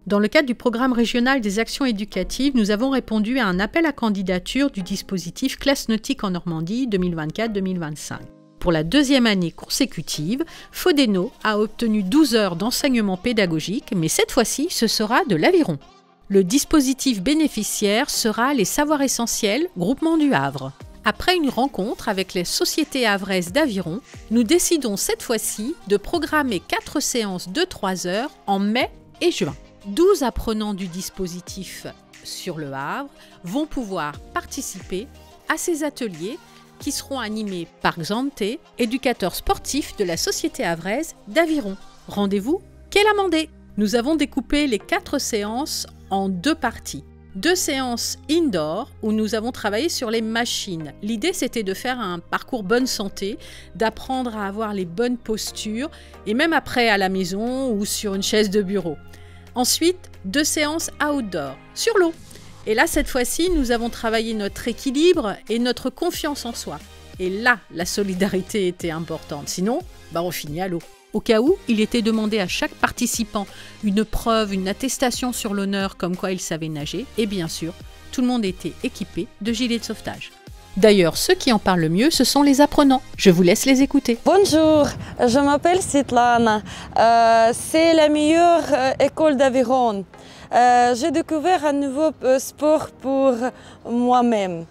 Dans le cadre du programme régional des actions éducatives, nous avons répondu à un appel à candidature du dispositif Classe nautique en Normandie 2024-2025. Pour la deuxième année consécutive, Fodeno a obtenu 12 heures d'enseignement pédagogique, mais cette fois-ci, ce sera de l'aviron. Le dispositif bénéficiaire sera les Savoirs Essentiels, groupement du Havre. Après une rencontre avec les sociétés havraises d'aviron, nous décidons cette fois-ci de programmer 4 séances de 3 heures en mai et juin. 12 apprenants du dispositif sur le Havre vont pouvoir participer à ces ateliers qui seront animés par Xanté, éducateur sportif de la Société havraise d'aviron. Rendez-vous quai Lamandé. Nous avons découpé les 4 séances en 2 parties. 2 séances indoor où nous avons travaillé sur les machines. L'idée, c'était de faire un parcours bonne santé, d'apprendre à avoir les bonnes postures et même après à la maison ou sur une chaise de bureau. Ensuite, 2 séances outdoor, sur l'eau. Et là, cette fois-ci, nous avons travaillé notre équilibre et notre confiance en soi. Et là, la solidarité était importante. Sinon, on finit à l'eau. Au cas où, il était demandé à chaque participant une preuve, une attestation sur l'honneur comme quoi il savait nager. Et bien sûr, tout le monde était équipé de gilets de sauvetage. D'ailleurs, ceux qui en parlent le mieux, ce sont les apprenants. Je vous laisse les écouter. Bonjour, je m'appelle Svetlana. C'est la meilleure école d'aviron. J'ai découvert un nouveau sport pour moi-même.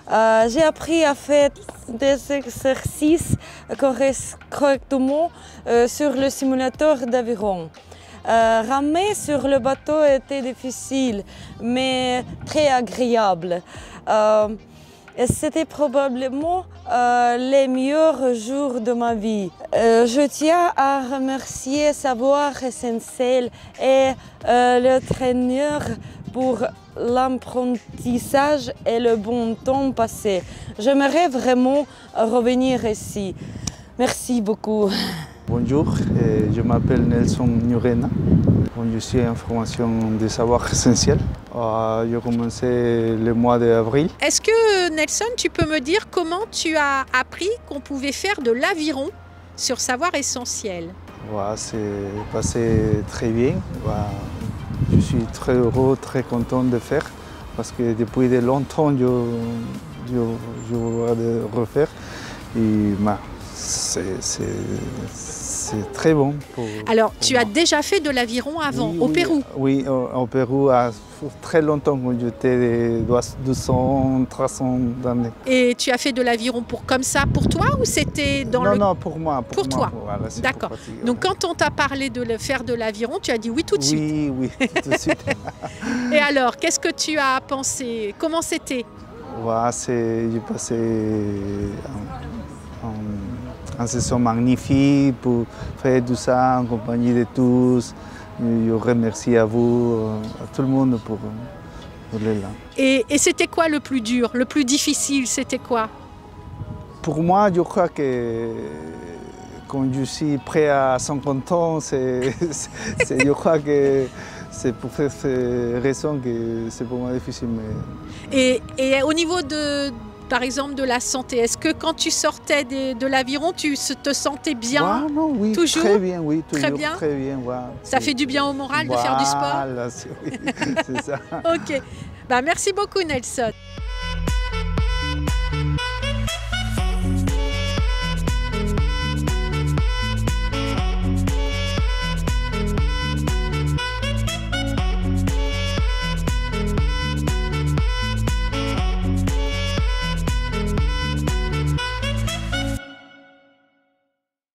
J'ai appris à faire des exercices correctement sur le simulateur d'aviron. Ramer sur le bateau était difficile, mais très agréable. Et c'était probablement les meilleurs jours de ma vie. Je tiens à remercier Savoirs Essentiels et le traîneur pour l'apprentissage et le bon temps passé. J'aimerais vraiment revenir ici. Merci beaucoup. Bonjour, je m'appelle Nelson Nurena. Je suis en formation de Savoirs Essentiels. J'ai commencé le mois d'avril. Est-ce que, Nelson, tu peux me dire comment tu as appris qu'on pouvait faire de l'aviron sur Savoirs Essentiels? C'est passé très bien. Je suis très heureux, très content de faire parce que depuis de longtemps, je veux refaire. Et c'est très bon. Alors, tu as déjà fait de l'aviron avant, au Pérou? Oui, au Pérou, très longtemps, quand j'étais 200, 300 d'années. Et tu as fait de l'aviron comme ça pour toi ou c'était dans Non, pour moi. Pour toi. Voilà, d'accord. Donc, quand on t'a parlé de faire de l'aviron, tu as dit oui tout de suite? Oui, tout de suite. Et alors, qu'est-ce que tu as pensé? Comment c'était? J'ai passé une saison magnifique pour faire tout ça en compagnie de tous. Je remercie à vous, à tout le monde pour être là. Et c'était quoi le plus dur, le plus difficile, c'était quoi? Pour moi, je crois que quand je suis prêt à 50 ans, je crois que c'est pour cette raison que c'est pour moi difficile. Et au niveau par exemple, de la santé, est-ce que quand tu sortais de l'aviron, tu te sentais bien? Oui, toujours? Très bien, oui, toujours, très bien. Ça fait du bien au moral de faire du sport? Oui, c'est ça. Ok, merci beaucoup Nelson.